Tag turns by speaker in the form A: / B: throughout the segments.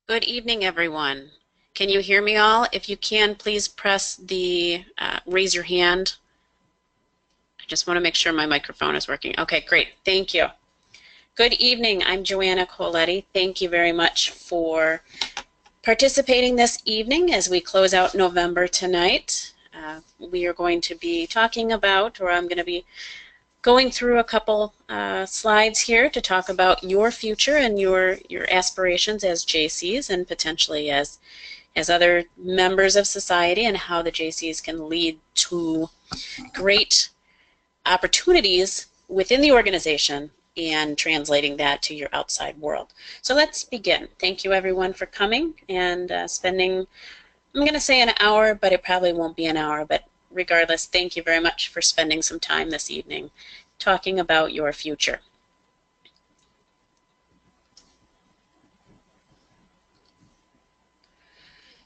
A: Good evening, everyone. Can you hear me all? If you can, please press the raise your hand. I just want to make sure my microphone is working. Okay, great. Thank you. Good evening. I'm Joanna Coletti. Thank you very much for participating this evening as we close out November tonight. We are going to be talking about, or I'm going to be going through a couple slides here to talk about your future and your aspirations as Jaycees and potentially as other members of society, and how the Jaycees can lead to great opportunities within the organization and translating that to your outside world. So let's begin. Thank you everyone for coming and spending, I'm going to say an hour, but it probably won't be an hour, but regardless, thank you very much for spending some time this evening talking about your future.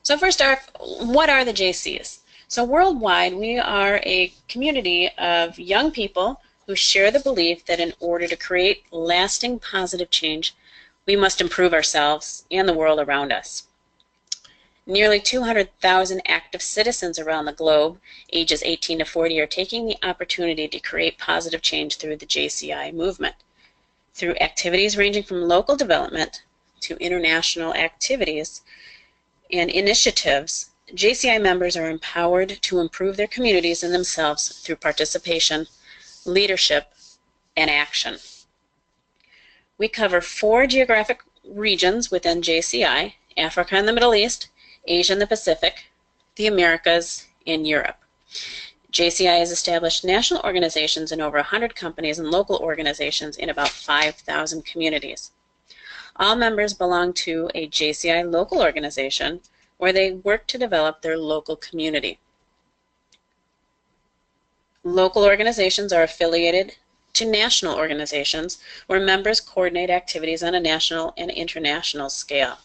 A: So first off, what are the Jaycees? So worldwide, we are a community of young people who share the belief that in order to create lasting positive change, we must improve ourselves and the world around us. Nearly 200,000 active citizens around the globe, ages 18 to 40, are taking the opportunity to create positive change through the JCI movement. Through activities ranging from local development to international activities and initiatives, JCI members are empowered to improve their communities and themselves through participation, leadership, and action. We cover 4 geographic regions within JCI: Africa and the Middle East, Asia and the Pacific, the Americas, and Europe. JCI has established national organizations in over 100 companies and local organizations in about 5,000 communities. All members belong to a JCI local organization where they work to develop their local community. Local organizations are affiliated to national organizations where members coordinate activities on a national and international scale.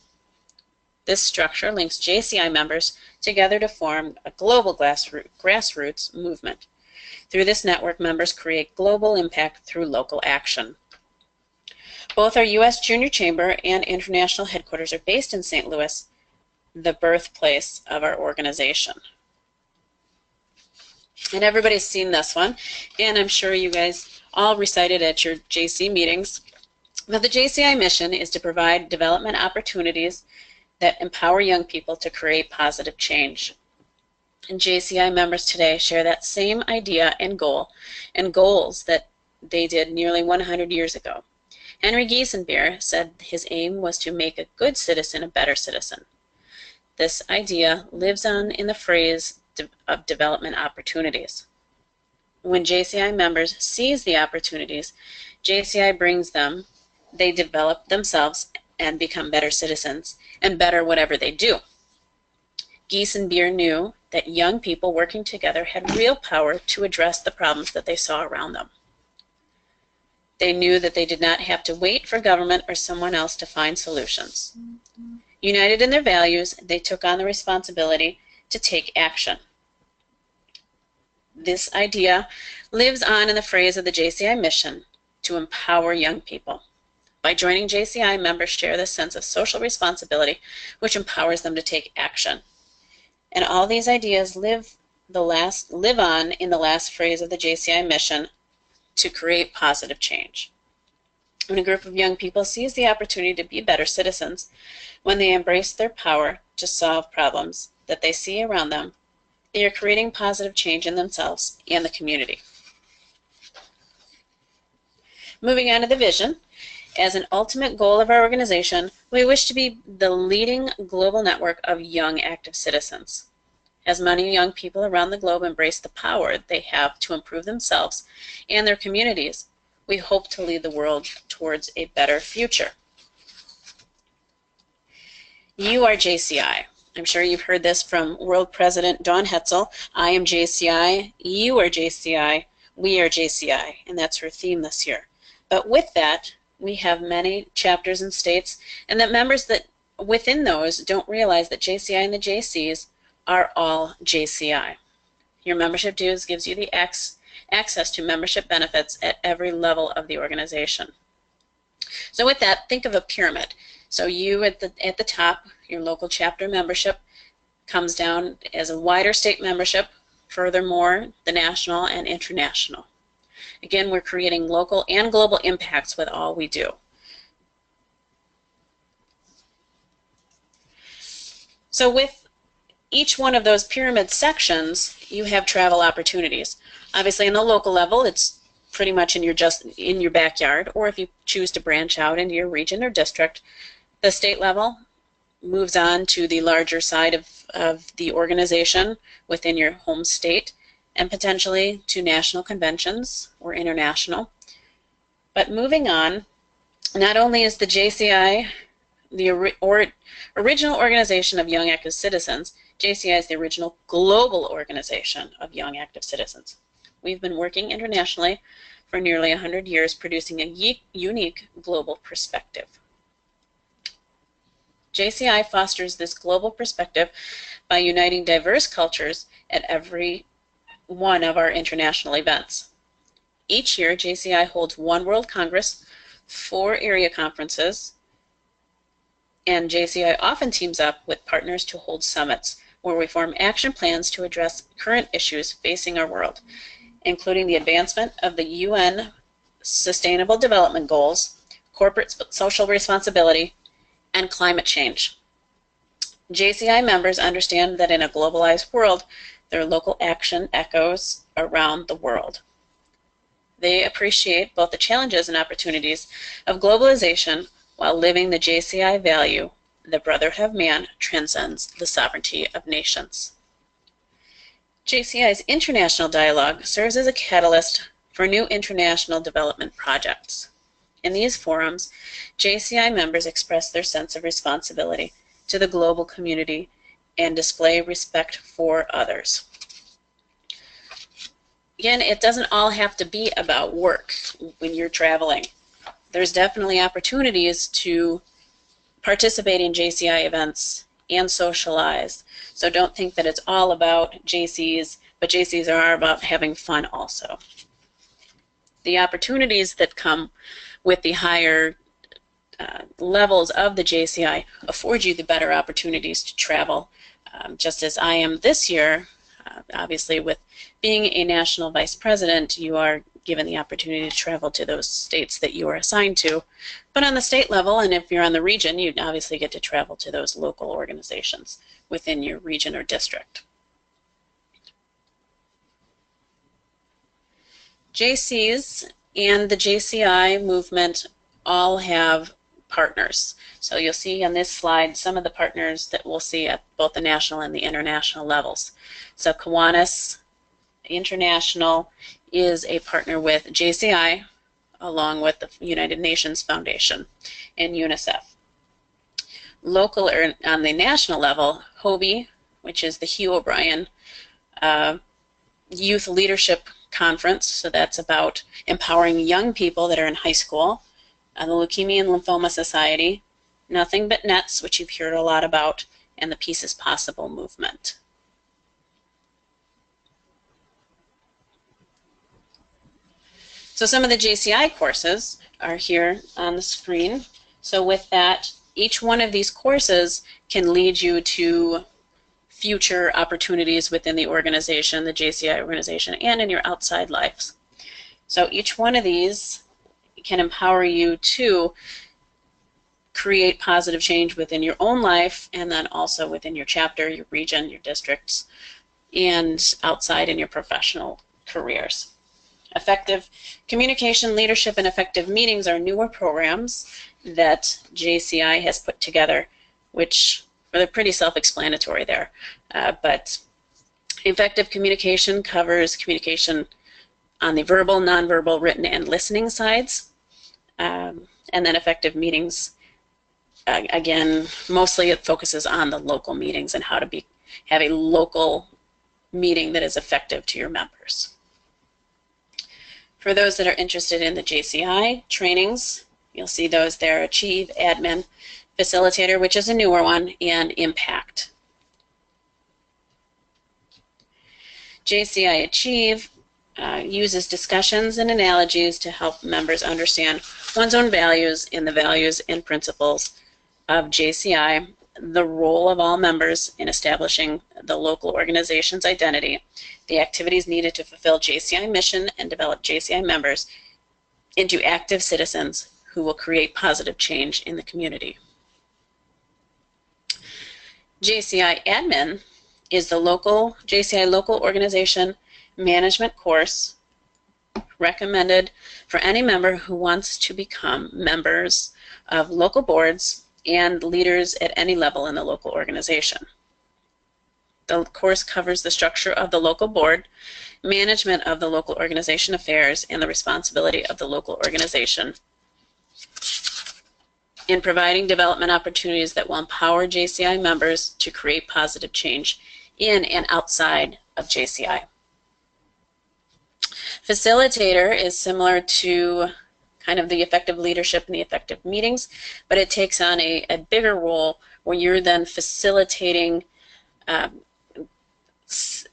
A: This structure links JCI members together to form a global grassroots movement. Through this network, members create global impact through local action. Both our U.S. Junior Chamber and international headquarters are based in St. Louis, the birthplace of our organization. And everybody's seen this one, and I'm sure you guys all recited at your JC meetings. But the JCI mission is to provide development opportunities that empower young people to create positive change. And JCI members today share that same idea and goals that they did nearly 100 years ago. Henry Giesenbeer said his aim was to make a good citizen a better citizen. This idea lives on in the phrase of development opportunities. When JCI members seize the opportunities JCI brings them, they develop themselves and become better citizens and better whatever they do. Giesenbeer knew that young people working together had real power to address the problems that they saw around them. They knew that they did not have to wait for government or someone else to find solutions. United in their values, they took on the responsibility to take action. This idea lives on in the phrase of the JCI mission, to empower young people. By joining JCI, members share this sense of social responsibility, which empowers them to take action. And all these ideas live on in the last phrase of the JCI mission, to create positive change. When a group of young people sees the opportunity to be better citizens, when they embrace their power to solve problems that they see around them, they are creating positive change in themselves and the community. Moving on to the vision. As an ultimate goal of our organization, we wish to be the leading global network of young active citizens. As many young people around the globe embrace the power they have to improve themselves and their communities, we hope to lead the world towards a better future. You are JCI. I'm sure you've heard this from World President Dawn Hetzel. I am JCI, you are JCI, we are JCI, and that's her theme this year. But with that, we have many chapters and states, and that members that within those don't realize that JCI and the Jaycees are all JCI. Your membership dues gives you the access to membership benefits at every level of the organization. So with that, think of a pyramid. So you at the top, your local chapter membership, comes down as a wider state membership, furthermore the national and international. Again, we're creating local and global impacts with all we do. So with each one of those pyramid sections, you have travel opportunities. Obviously, in the local level, it's pretty much in your backyard, or if you choose to branch out into your region or district. The state level moves on to the larger side of the organization within your home state, and potentially to national conventions or international. But moving on, not only is the JCI the original organization of young active citizens, JCI is the original global organization of young active citizens. We've been working internationally for nearly 100 years, producing a unique global perspective. JCI fosters this global perspective by uniting diverse cultures at every one of our international events. Each year, JCI holds one World Congress, 4 area conferences, and JCI often teams up with partners to hold summits where we form action plans to address current issues facing our world, including the advancement of the UN Sustainable Development Goals, corporate social responsibility, and climate change. JCI members understand that in a globalized world, their local action echoes around the world. They appreciate both the challenges and opportunities of globalization while living the JCI value, the brotherhood of man transcends the sovereignty of nations. JCI's international dialogue serves as a catalyst for new international development projects. In these forums, JCI members express their sense of responsibility to the global community and display respect for others. Again, it doesn't all have to be about work when you're traveling. There's definitely opportunities to participate in JCI events and socialize. So don't think that it's all about JCs, but JCs are about having fun also. The opportunities that come with the higher levels of the JCI afford you the better opportunities to travel, just as I am this year. Obviously, with being a national vice president, you are given the opportunity to travel to those states that you are assigned to. But on the state level, and if you're on the region, you obviously get to travel to those local organizations within your region or district. Jaycees and the JCI movement all have partners. So you'll see on this slide some of the partners that we'll see at both the national and the international levels. So Kiwanis International is a partner with JCI along with the United Nations Foundation and UNICEF. Local or on the national level, HOBY, which is the Hugh O'Brien Youth Leadership Conference, so that's about empowering young people that are in high school. The Leukemia and Lymphoma Society, Nothing But Nets, which you've heard a lot about, and the Peace is Possible movement. So some of the JCI courses are here on the screen. So with that, each one of these courses can lead you to future opportunities within the organization, the JCI organization, and in your outside lives. So each one of these can empower you to create positive change within your own life, and then also within your chapter, your region, your districts, and outside in your professional careers. Effective communication, leadership, and effective meetings are newer programs that JCI has put together, which are pretty self-explanatory there. But effective communication covers communication on the verbal, nonverbal, written, and listening sides. And then effective meetings, again, mostly it focuses on the local meetings and how to have a local meeting that is effective to your members. For those that are interested in the JCI trainings, you'll see those there: Achieve, Admin, Facilitator, which is a newer one, and Impact. JCI Achieve uses discussions and analogies to help members understand one's own values and the values and principles of JCI, the role of all members in establishing the local organization's identity, the activities needed to fulfill JCI mission and develop JCI members into active citizens who will create positive change in the community. JCI Admin is the JCI local organization management course recommended for any member who wants to become members of local boards and leaders at any level in the local organization. The course covers the structure of the local board, management of the local organization affairs, and the responsibility of the local organization in providing development opportunities that will empower JCI members to create positive change in and outside of JCI. Facilitator is similar to kind of the effective leadership and the effective meetings, but it takes on a bigger role where you're then facilitating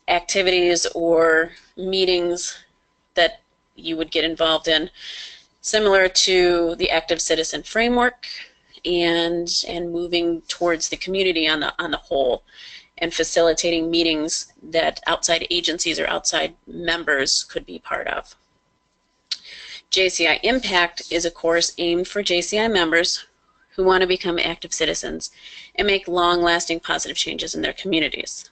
A: activities or meetings that you would get involved in, similar to the active citizen framework and moving towards the community on the whole, and facilitating meetings that outside agencies or outside members could be part of. JCI Impact is a course aimed for JCI members who want to become active citizens and make long-lasting positive changes in their communities.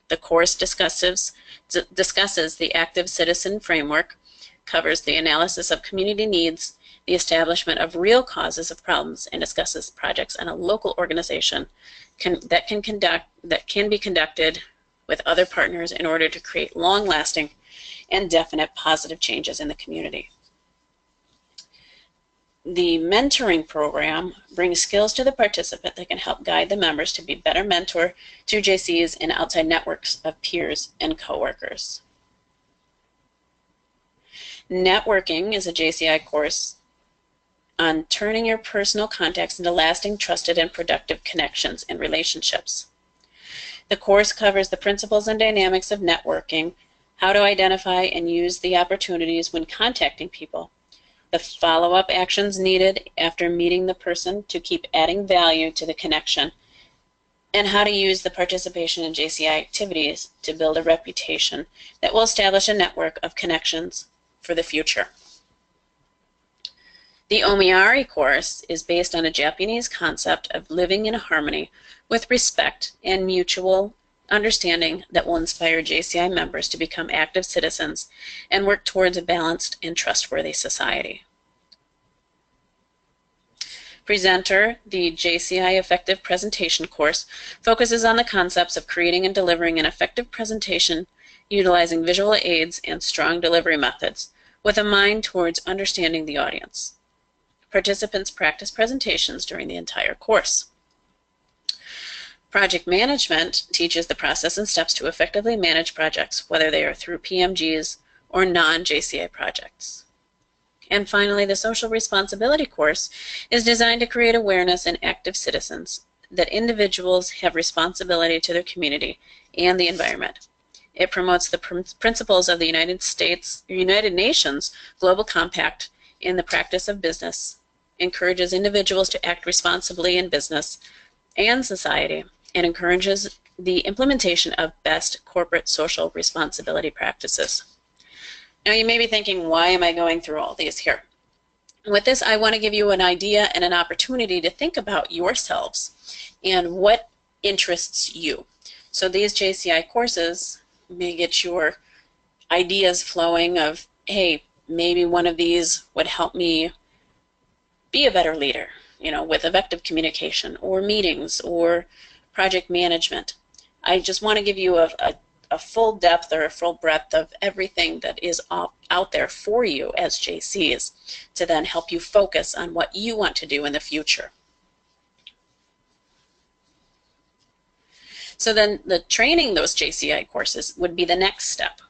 A: The course discusses the active citizen framework, covers the analysis of community needs, the establishment of real causes of problems, and discusses projects in a local organization that can be conducted with other partners in order to create long-lasting and definite positive changes in the community. The mentoring program brings skills to the participant that can help guide the members to be better mentor to JCs and outside networks of peers and coworkers. Networking is a JCI course on turning your personal contacts into lasting, trusted, and productive connections and relationships. The course covers the principles and dynamics of networking, how to identify and use the opportunities when contacting people, the follow-up actions needed after meeting the person to keep adding value to the connection, and how to use the participation in JCI activities to build a reputation that will establish a network of connections for the future. The Omiyari course is based on a Japanese concept of living in harmony with respect and mutual understanding that will inspire JCI members to become active citizens and work towards a balanced and trustworthy society. Presenter, the JCI Effective Presentation course, focuses on the concepts of creating and delivering an effective presentation utilizing visual aids and strong delivery methods with a mind towards understanding the audience. Participants practice presentations during the entire course. Project management teaches the process and steps to effectively manage projects, whether they are through PMGs or non-JCI projects. And finally, the social responsibility course is designed to create awareness in active citizens that individuals have responsibility to their community and the environment. It promotes the principles of the United Nations Global Compact in the practice of business, encourages individuals to act responsibly in business and society, and encourages the implementation of best corporate social responsibility practices. Now you may be thinking, why am I going through all these here? With this, I want to give you an idea and an opportunity to think about yourselves and what interests you. So these JCI courses may get your ideas flowing of, hey, maybe one of these would help me be a better leader, with effective communication or meetings or project management. I just want to give you a full depth or a full breadth of everything that is out there for you as JCs to then help you focus on what you want to do in the future. So then the training those JCI courses would be the next step.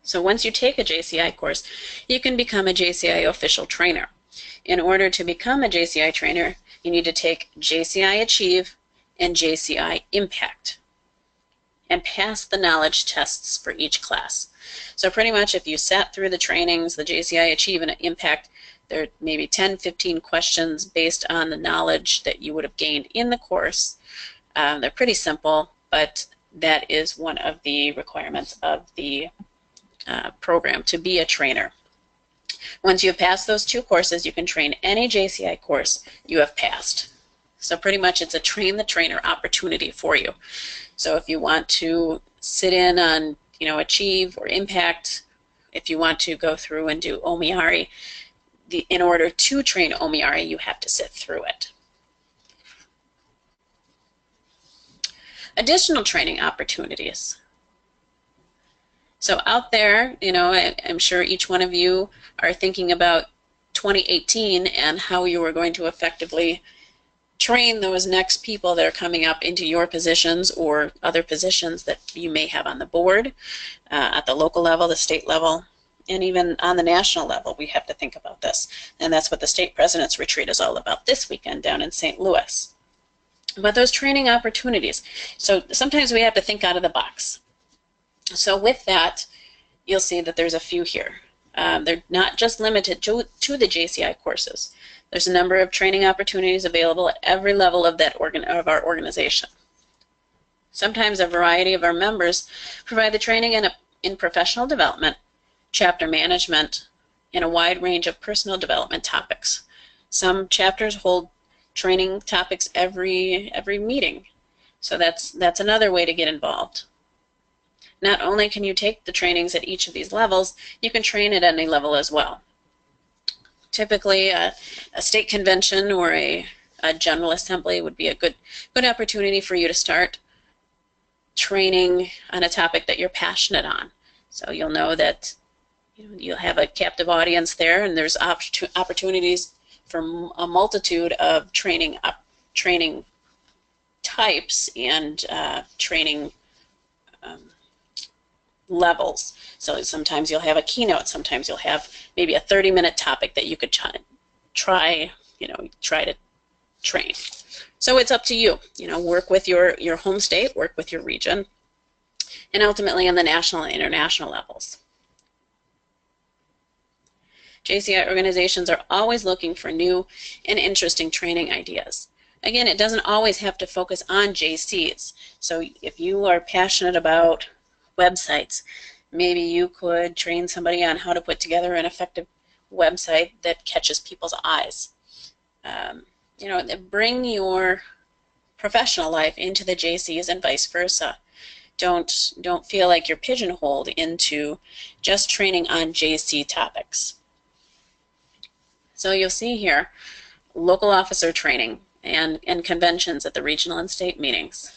A: So once you take a JCI course, you can become a JCI official trainer. In order to become a JCI trainer, you need to take JCI Achieve and JCI Impact and pass the knowledge tests for each class. So pretty much if you sat through the trainings, the JCI Achieve and Impact, There may be 10, 15 questions based on the knowledge that you would have gained in the course. They're pretty simple, but that is one of the requirements of the program to be a trainer. Once you have passed those 2 courses, you can train any JCI course you have passed. So pretty much it's a train the trainer opportunity for you. So if you want to sit in on, Achieve or Impact, if you want to go through and do OMIARI, in order to train OMIARI, you have to sit through it. Additional training opportunities. So out there, I'm sure each one of you are thinking about 2018 and how you are going to effectively train those next people that are coming up into your positions or other positions that you may have on the board, at the local level, the state level, and even on the national level. We have to think about this. And that's what the State President's Retreat is all about this weekend down in St. Louis. But those training opportunities. So sometimes we have to think out of the box. So with that, you'll see that there's a few here. They're not just limited to the JCI courses. There's a number of training opportunities available at every level of our organization. Sometimes a variety of our members provide the training in professional development, chapter management, and a wide range of personal development topics. Some chapters hold training topics every meeting, so that's another way to get involved. Not only can you take the trainings at each of these levels, you can train at any level as well. Typically, a state convention or a general assembly would be a good opportunity for you to start training on a topic that you're passionate on. So you'll know that you'll have a captive audience there, and there's opportunities for a multitude of training types and training levels. So sometimes you'll have a keynote, sometimes you'll have maybe a 30-minute topic that you could try to train. So it's up to you. Work with your home state, work with your region, and ultimately on the national and international levels. JCI organizations are always looking for new and interesting training ideas. Again, it doesn't always have to focus on JCs. So if you are passionate about websites, maybe you could train somebody on how to put together an effective website that catches people's eyes. Bring your professional life into the JCs and vice versa. Don't feel like you're pigeonholed into just training on JC topics. So you'll see here local officer training and conventions at the regional and state meetings.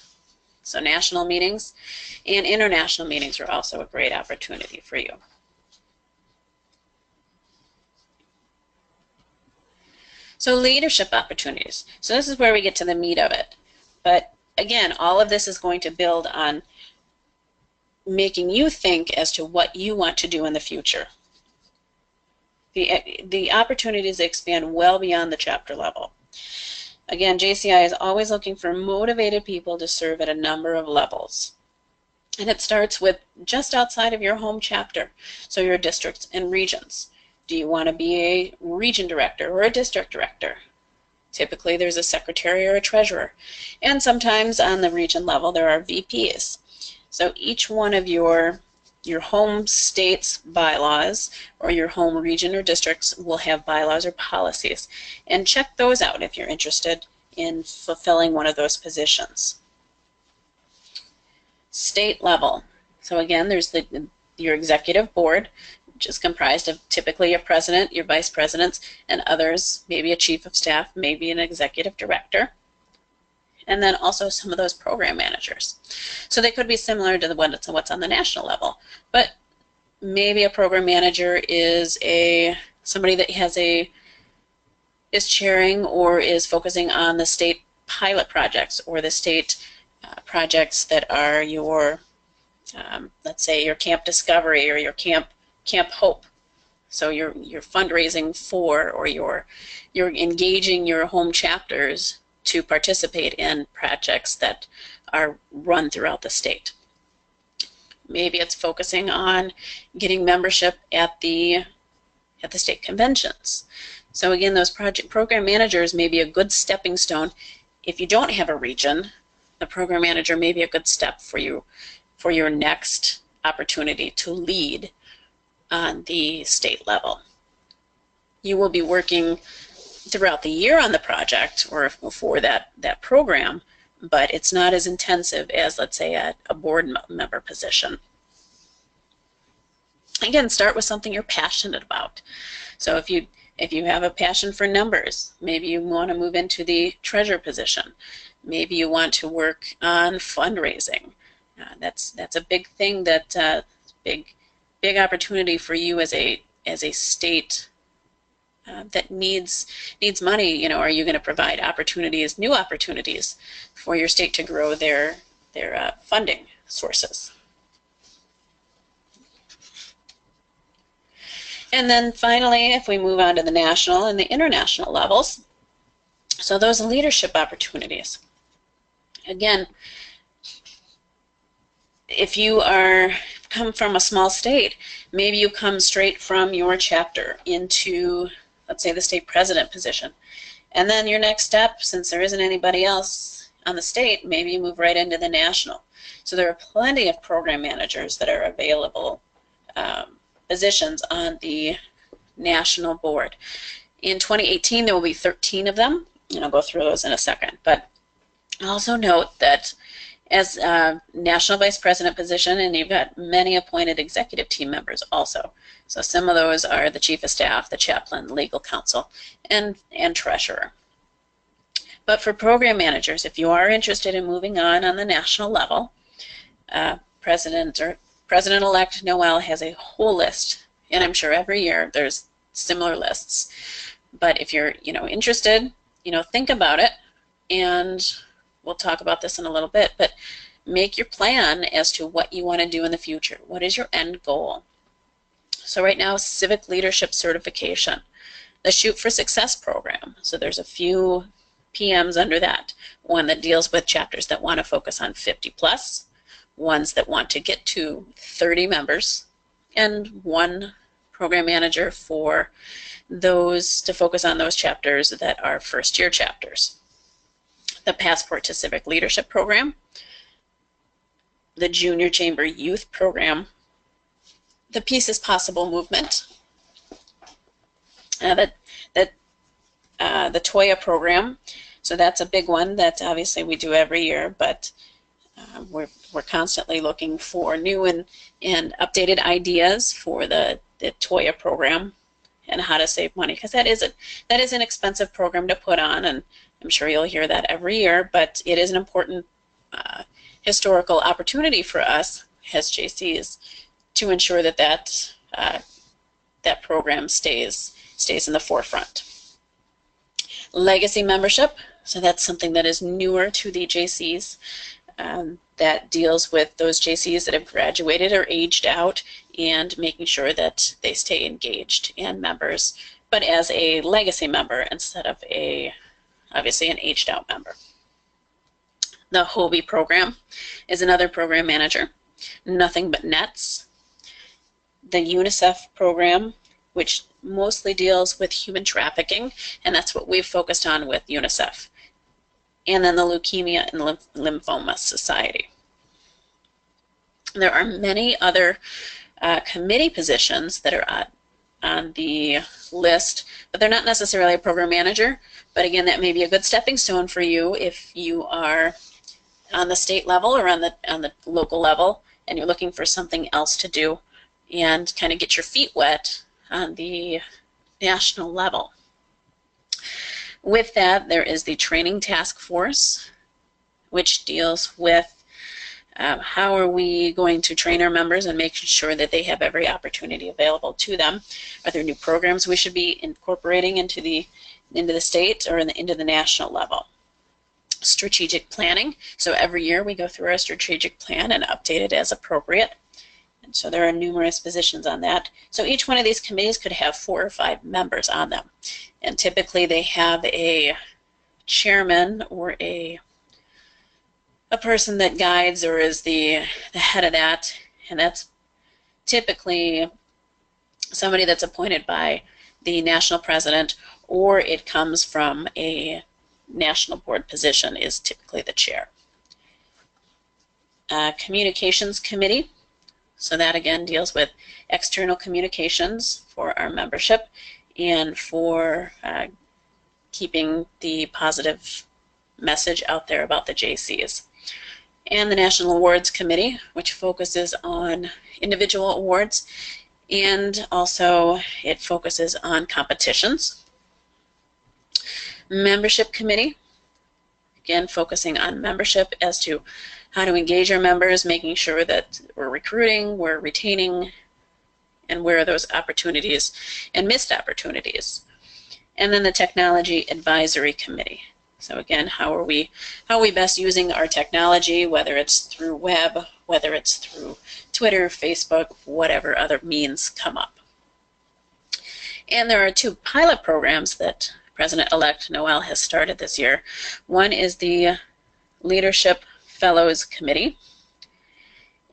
A: So national meetings and international meetings are also a great opportunity for you. So leadership opportunities. So this is where we get to the meat of it. But again, all of this is going to build on making you think as to what you want to do in the future. The opportunities expand well beyond the chapter level. Again, JCI is always looking for motivated people to serve at a number of levels. And it starts with just outside of your home chapter, so your districts and regions. Do you want to be a region director or a district director? Typically there's a secretary or a treasurer. And sometimes on the region level there are VPs. So each one of your home state's bylaws or your home region or districts will have bylaws or policies. And check those out if you're interested in fulfilling one of those positions. State level. So again, there's your executive board, which is comprised of typically your president, your vice presidents, and others, maybe a chief of staff, maybe an executive director. And then also some of those program managers. So they could be similar to what's on the national level, but maybe a program manager is somebody that is chairing or is focusing on the state pilot projects or the state projects that are your, let's say, your Camp Discovery or your Camp Hope. So you're fundraising for, or you're engaging your home chapters to participate in projects that are run throughout the state. Maybe it's focusing on getting membership at the state conventions. So again, those program managers may be a good stepping stone. If you don't have a region, the program manager may be a good step for you for your next opportunity to lead on the state level. You will be working throughout the year on the project or for that program, but it's not as intensive as, let's say, a board member position. Again, start with something you're passionate about. So if you have a passion for numbers, maybe you want to move into the treasurer position. Maybe you want to work on fundraising. That's a big thing, that big opportunity for you as a state that needs money. You know, are you going to provide opportunities, new opportunities for your state to grow their funding sources? And then finally, if we move on to the national and the international levels, so those leadership opportunities. Again, if you come from a small state, maybe you come straight from your chapter into, let's say, the state president position. And then your next step, since there isn't anybody else on the state, maybe you move right into the national. So there are plenty of program managers that are available positions on the national board. In 2018, there will be 13 of them, and I'll go through those in a second. But also note that as a national vice president position, and you've got many appointed executive team members also. So some of those are the chief of staff, the chaplain, legal counsel, and treasurer. But for program managers, if you are interested in moving on the national level, President-elect Noel has a whole list, and I'm sure every year there's similar lists. But if you're interested, think about it, and we'll talk about this in a little bit, but make your plan as to what you want to do in the future. What is your end goal? So right now, civic leadership certification, the Shoot for Success program. So there's a few PMs under that. One that deals with chapters that want to focus on 50 plus, ones that want to get to 30 members, and one program manager for those to focus on those chapters that are first-year chapters. The Passport to Civic Leadership program, the Junior Chamber Youth program, the Peace is Possible movement, the TOYA program. So that's a big one that obviously we do every year, but we're constantly looking for new and updated ideas for the TOYA program and how to save money, because that is an expensive program to put on, and I'm sure you'll hear that every year, but it is an important historical opportunity for us as Jaycees to ensure that program stays in the forefront. Legacy membership, so that's something that is newer to the Jaycees, that deals with those Jaycees that have graduated or aged out and making sure that they stay engaged and members, but as a legacy member instead of obviously an aged out member. The HOBie program is another program manager, Nothing But Nets. The UNICEF program, which mostly deals with human trafficking, and that's what we've focused on with UNICEF. And then the Leukemia and Lymphoma Society. There are many other committee positions that are on the list, but they're not necessarily a program manager. But again, that may be a good stepping stone for you if you are on the state level or on the local level, and you're looking for something else to do and kind of get your feet wet on the national level. With that, there is the Training Task Force, which deals with how are we going to train our members and making sure that they have every opportunity available to them. Are there new programs we should be incorporating into the state or into the national level? Strategic planning. So every year we go through our strategic plan and update it as appropriate. And so there are numerous positions on that. So each one of these committees could have 4 or 5 members on them. And typically they have a chairman or a person that guides or is the head of that, and that's typically somebody that's appointed by the national president or it comes from a national board position, is typically the chair. Communications committee. So that again deals with external communications for our membership and for keeping the positive message out there about the Jaycees. And the National Awards Committee, which focuses on individual awards, and also it focuses on competitions. Membership Committee, again focusing on membership as to how to engage our members, making sure that we're recruiting, we're retaining, and where are those opportunities and missed opportunities. And then the Technology Advisory Committee. So again, how are we best using our technology, whether it's through web, whether it's through Twitter, Facebook, whatever other means come up. And there are 2 pilot programs that President-elect Noel has started this year. One is the Leadership Fellows Committee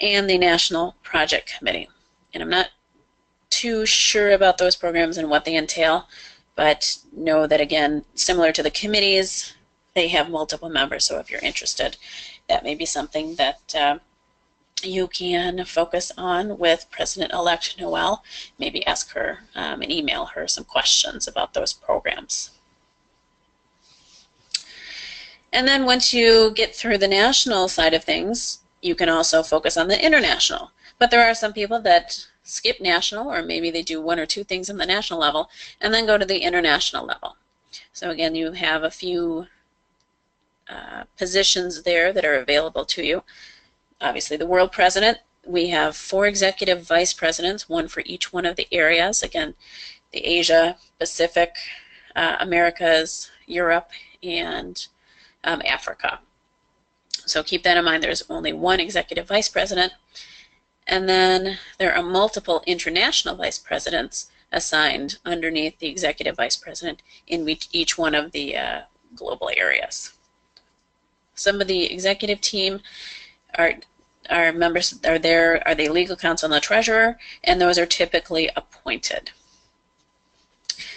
A: and the National Project Committee. And I'm not too sure about those programs and what they entail, but know that, again, similar to the committees, they have multiple members. So if you're interested, that may be something that you can focus on with President-elect Noel. Maybe ask her and email her some questions about those programs. And then once you get through the national side of things, you can also focus on the international. But there are some people that skip national, or maybe they do 1 or 2 things on the national level and then go to the international level. So again, you have a few positions there that are available to you. Obviously, the world president, we have 4 executive vice presidents, 1 for each one of the areas. Again, the Asia, Pacific, Americas, Europe, and Africa. So keep that in mind. There's only 1 executive vice president. And then there are multiple international vice presidents assigned underneath the executive vice president in each one of the global areas. Some of the executive team are members are the legal counsel and the treasurer, and those are typically appointed.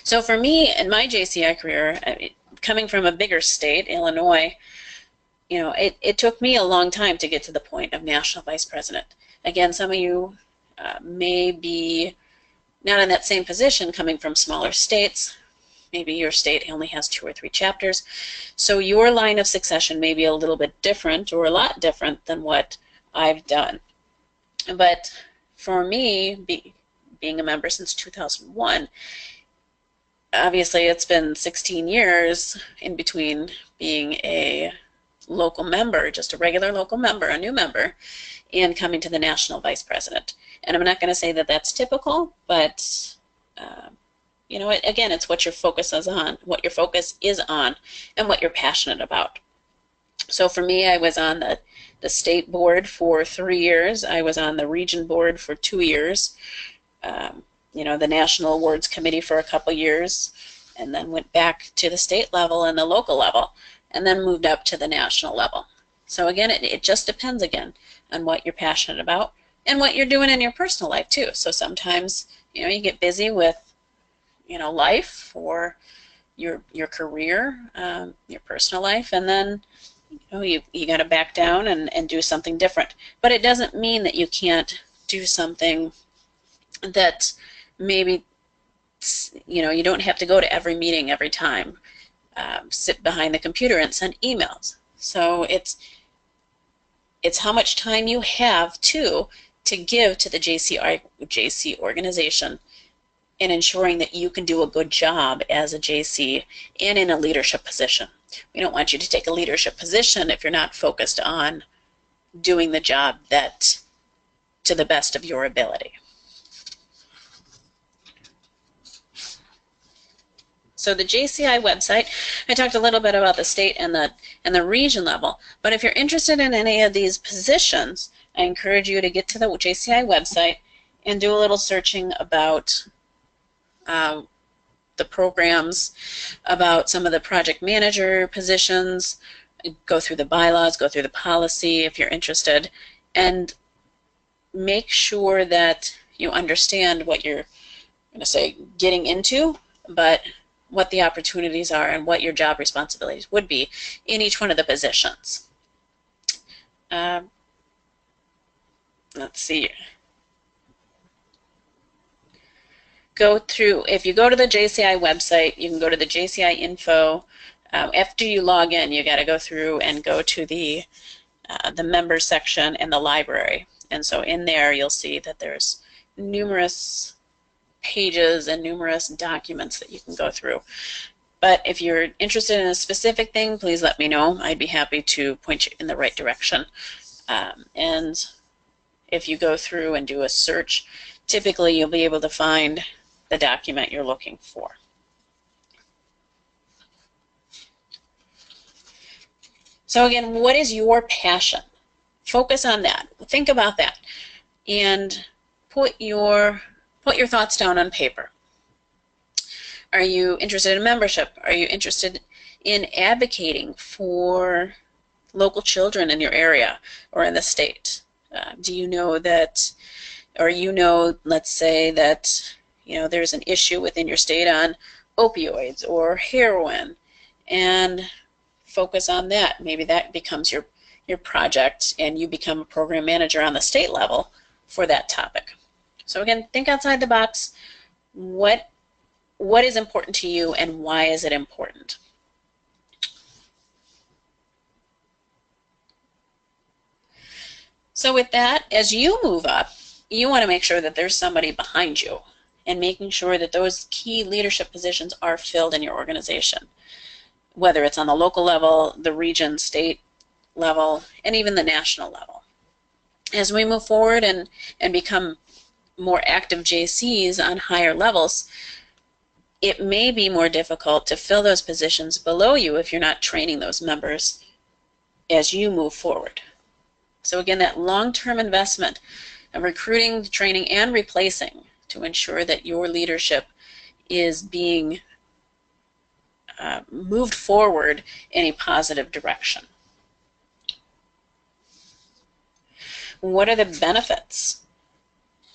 A: So for me, in my JCI career, coming from a bigger state, Illinois, you know, it took me a long time to get to the point of national vice president. Again, some of you may be not in that same position coming from smaller states. Maybe your state only has 2 or 3 chapters. So your line of succession may be a little bit different, or a lot different than what I've done. But for me, being a member since 2001, obviously it's been 16 years in between being a local member, just a regular local member, a new member, and coming to the national vice president. And I'm not going to say that that's typical, but you know, again, it's what your focus is on, and what you're passionate about. So for me, I was on the state board for 3 years. I was on the region board for 2 years. You know, the National Awards Committee for a couple years, and then went back to the state level and the local level, and then moved up to the national level. So again, it just depends again on what you're passionate about and what you're doing in your personal life too. So sometimes, you know, you get busy with, you know, life or your career, your personal life, and then you know, you got to back down and do something different. But it doesn't mean that you can't do something that maybe, you know, you don't have to go to every meeting every time, sit behind the computer and send emails. So it's how much time you have to give to the JC organization, and ensuring that you can do a good job as a JC and in a leadership position. We don't want you to take a leadership position if you're not focused on doing the job that to the best of your ability. So the JCI website, I talked a little bit about the state and the region level, but if you're interested in any of these positions, I encourage you to get to the JCI website and do a little searching about the programs, about some of the project manager positions, go through the bylaws, go through the policy if you're interested, and make sure that you understand what you're going to say getting into, but what the opportunities are and what your job responsibilities would be in each one of the positions. Let's see. Go through, if you go to the JCI website, you can go to the JCI info. After you log in, you got to go through and go to the members section and the library. And so in there, you'll see that there's numerous pages and numerous documents that you can go through. But if you're interested in a specific thing, please let me know. I'd be happy to point you in the right direction. And if you go through and do a search, typically you'll be able to find the document you're looking for. So again, what is your passion? Focus on that. Think about that, and put your thoughts down on paper. Are you interested in membership? Are you interested in advocating for local children in your area or in the state? Do you know that, or let's say that there's an issue within your state on opioids or heroin, and focus on that. Maybe that becomes your project, and you become a program manager on the state level for that topic. So again, think outside the box. What is important to you, and why is it important? So with that, as you move up, you want to make sure that there's somebody behind you, and making sure that those key leadership positions are filled in your organization, whether it's on the local level, the region, state level, and even the national level. As we move forward and become more active JCs on higher levels, it may be more difficult to fill those positions below you if you're not training those members as you move forward. So again, that long-term investment of recruiting, training, and replacing to ensure that your leadership is being moved forward in a positive direction. What are the benefits?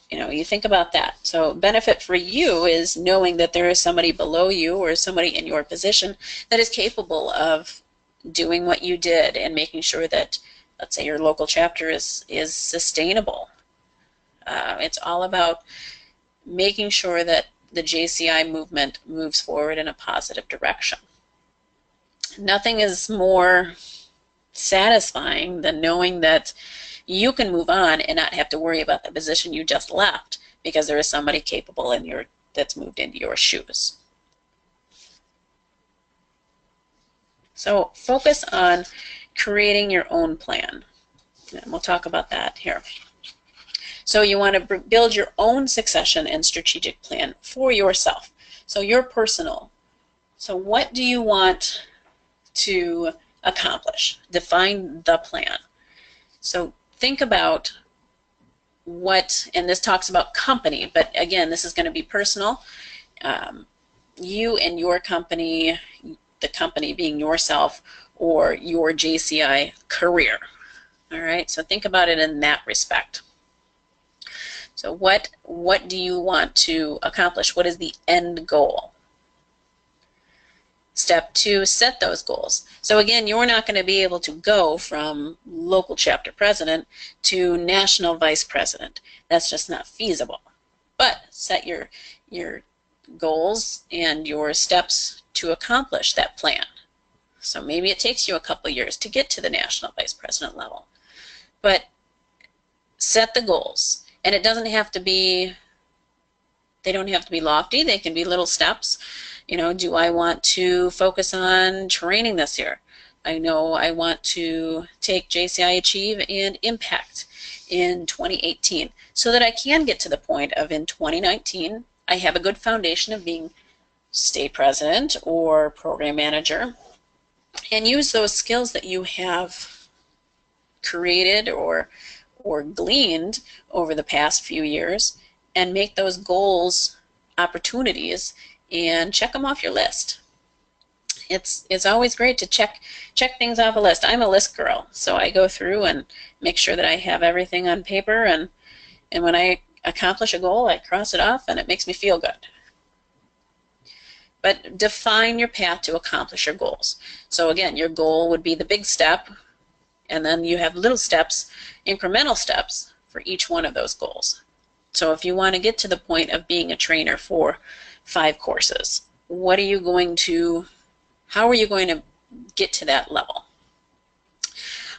A: You think about that. So benefit for you is knowing that there is somebody below you or somebody in your position that is capable of doing what you did, and making sure that, let's say, your local chapter is sustainable. It's all about making sure that the JCI movement moves forward in a positive direction. Nothing is more satisfying than knowing that you can move on and not have to worry about the position you just left, because there is somebody capable that's moved into your shoes. So focus on creating your own plan, and we'll talk about that here. So you want to build your own succession and strategic plan for yourself. So your personal. So what do you want to accomplish? Define the plan. So think about what, and this talks about company, but again, this is going to be personal. You and your company, the company being yourself, or your JCI career. All right, so think about it in that respect. So what do you want to accomplish? What is the end goal? Step 2, set those goals. So again, you're not going to be able to go from local chapter president to national vice president. That's just not feasible. But set your goals and your steps to accomplish that plan. So maybe it takes you a couple years to get to the national vice president level. But set the goals. And it doesn't have to be, they don't have to be lofty. They can be little steps. Do I want to focus on training this year? I know I want to take JCI Achieve and Impact in 2018, so that I can get to the point of, in 2019, I have a good foundation of being state president or program manager, and use those skills that you have created or gleaned over the past few years, and make those goals opportunities and check them off your list. It's always great to check things off a list. I'm a list girl, so I go through and make sure that I have everything on paper, and when I accomplish a goal, I cross it off, and it makes me feel good. But define your path to accomplish your goals. So again, your goal would be the big step, and then you have little steps, incremental steps for each one of those goals. So if you want to get to the point of being a trainer for 5 courses, how are you going to get to that level?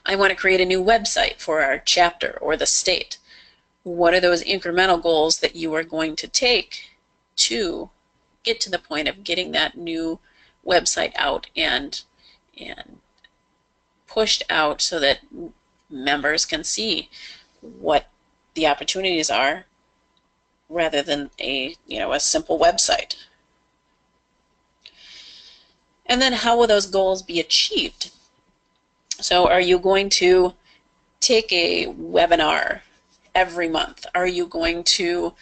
A: I want to create a new website for our chapter or the state. What are those incremental goals that you are going to take to get to the point of getting that new website out and pushed out so that members can see what the opportunities are rather than a simple website? And then how will those goals be achieved? So are you going to take a webinar every month? Are you going to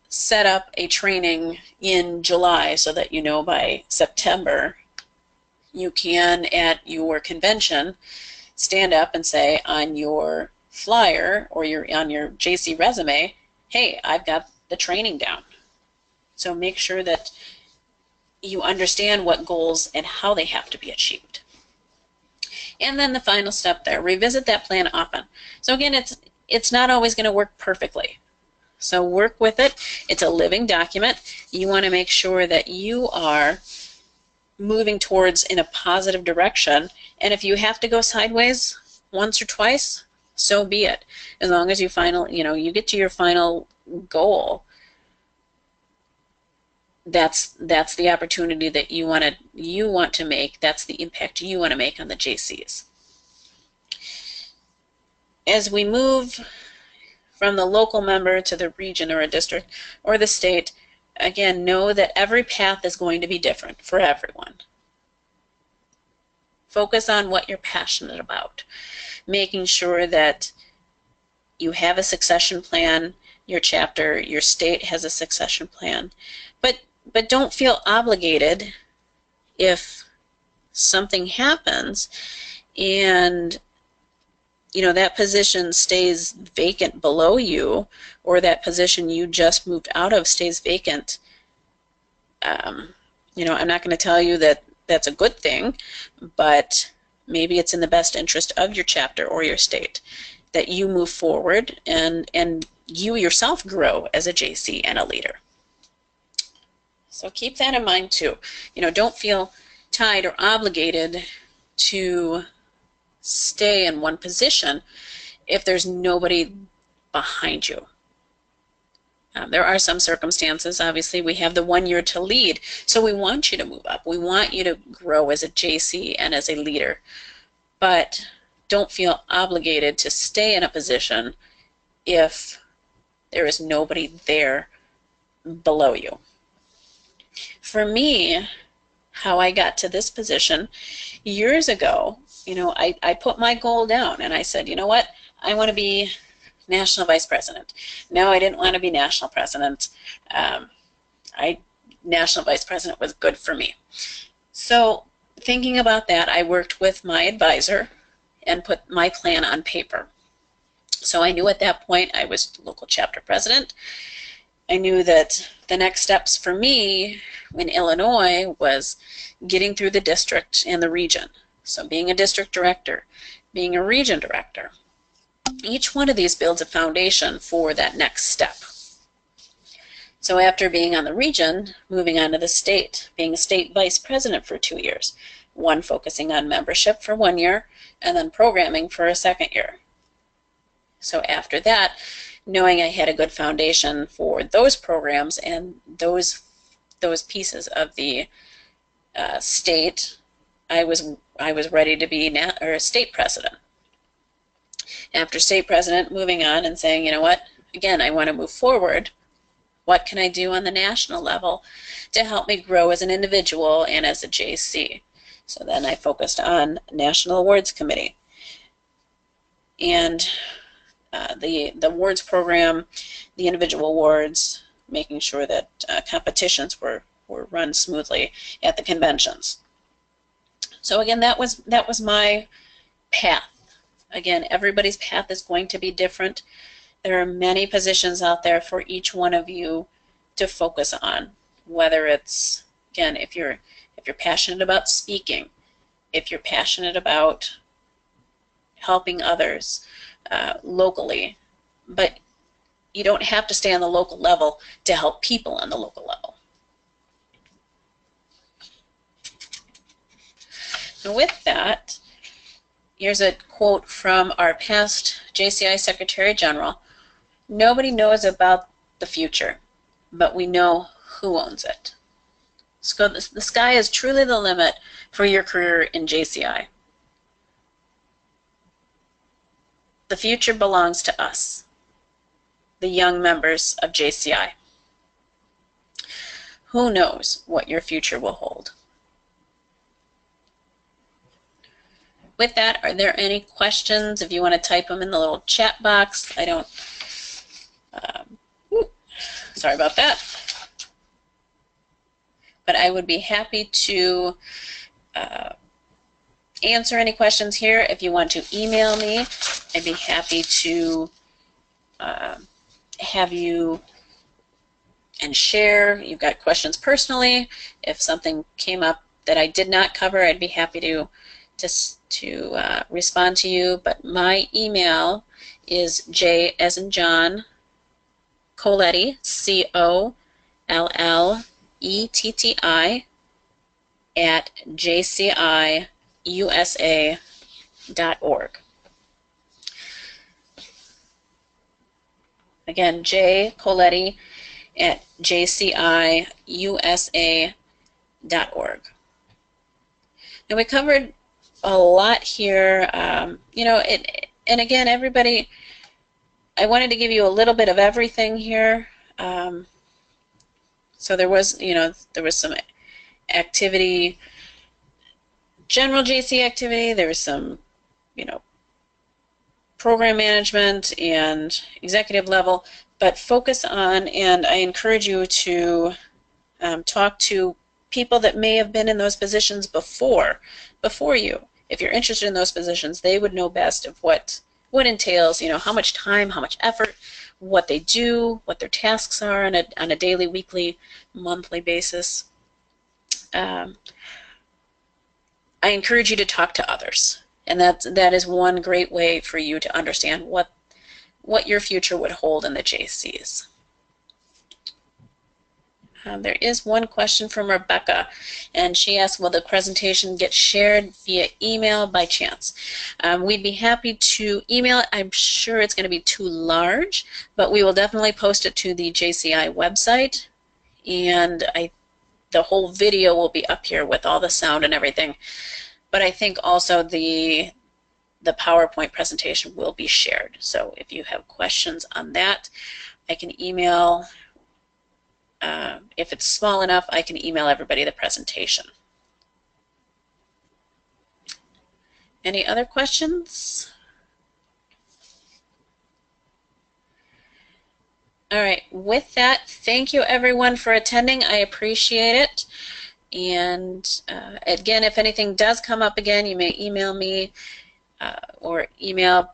A: set up a training in July so that by September you can, at your convention, stand up and say on your flyer or on your JC resume, hey, I've got the training down. So make sure that you understand what goals and how they have to be achieved. And then the final step there, revisit that plan often. So again, it's not always going to work perfectly. So work with it. It's a living document. You want to make sure that you are moving towards in a positive direction. And if you have to go sideways once or twice, so be it. As long as you you get to your final goal, that's the opportunity that you want to make. That's the impact you want to make on the JCs. As we move from the local member to the region or a district or the state, again, know that every path is going to be different for everyone. Focus on what you're passionate about, making sure that you have a succession plan, your chapter, your state has a succession plan. But don't feel obligated if something happens and that position stays vacant below you, or that position you just moved out of stays vacant. I'm not going to tell you that that's a good thing, but maybe it's in the best interest of your chapter or your state that you move forward and you yourself grow as a JC and a leader. So keep that in mind too. Don't feel tied or obligated to stay in one position if there's nobody behind you. There are some circumstances, obviously, we have the 1 year to lead, so we want you to move up. We want you to grow as a JC and as a leader. But don't feel obligated to stay in a position if there is nobody there below you. For me, how I got to this position years ago, I put my goal down and I said, you know what, I want to be national vice president. No, I didn't want to be national president. National vice president was good for me. So thinking about that, I worked with my advisor and put my plan on paper. So I knew at that point I was local chapter president. I knew that the next steps for me in Illinois was getting through the district and the region. So being a district director, being a region director. Each one of these builds a foundation for that next step. So after being on the region, moving on to the state, being a state vice president for 2 years, one focusing on membership for 1 year, and then programming for a 2nd year. So after that, knowing I had a good foundation for those programs and those pieces of the state, I was ready to be state president. After state president, moving on and saying, you know what, again, I want to move forward. What can I do on the national level to help me grow as an individual and as a JC? So then I focused on National Awards Committee. And the awards program, the individual awards, making sure that competitions were run smoothly at the conventions. So again, that was my path. Again, everybody's path is going to be different. There are many positions out there for each one of you to focus on, whether it's Again, if you're passionate about speaking, if you're passionate about helping others locally, but you don't have to stay on the local level to help people on the local level. And with that, here's a quote from our past JCI Secretary General. Nobody knows about the future, but we know who owns it. So the sky is truly the limit for your career in JCI. The future belongs to us, the young members of JCI. Who knows what your future will hold? With that, are there any questions? If you want to type them in the little chat box. I don't, sorry about that. But I would be happy to answer any questions here. If you want to email me, I'd be happy to have you and share. You've got questions personally. If something came up that I did not cover, I'd be happy to respond to you. But my email is J as in John, Colletti, COLLETTI, at JCIUSA.org. Again, J. Colletti at JCIUSA.org. Now we covered a lot here, you know, and again, everybody, I wanted to give you a little bit of everything here. So there was, you know, there was some activity, general JC activity, there was some, you know, program management and executive level, but focus on, and I encourage you to talk to people that may have been in those positions before you. If you're interested in those positions, they would know best of what entails, you know, how much time, how much effort, what they do, what their tasks are on a daily, weekly, monthly basis. I encourage you to talk to others, and that is one great way for you to understand what your future would hold in the JCs. There is one question from Rebecca, and she asked, will the presentation get shared via email by chance? We'd be happy to email it. I'm sure it's going to be too large, but we will definitely post it to the JCI website, and the whole video will be up here with all the sound and everything. But I think also the PowerPoint presentation will be shared. So if you have questions on that, I can email. If it's small enough, I can email everybody the presentation. Any other questions? All right, with that, thank you everyone for attending. I appreciate it. And again, if anything does come up again, you may email me or email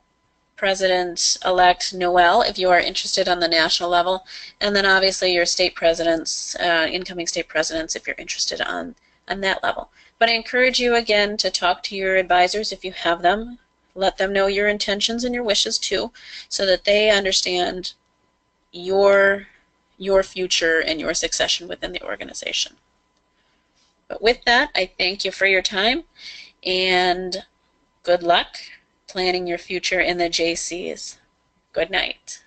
A: President-elect Noel if you are interested on the national level, and then obviously your state presidents, incoming state presidents, if you're interested on that level. But I encourage you again to talk to your advisors if you have them. Let them know your intentions and your wishes too, so that they understand your future and your succession within the organization. But with that, I thank you for your time, and good luck planning your future in the JCs. Good night.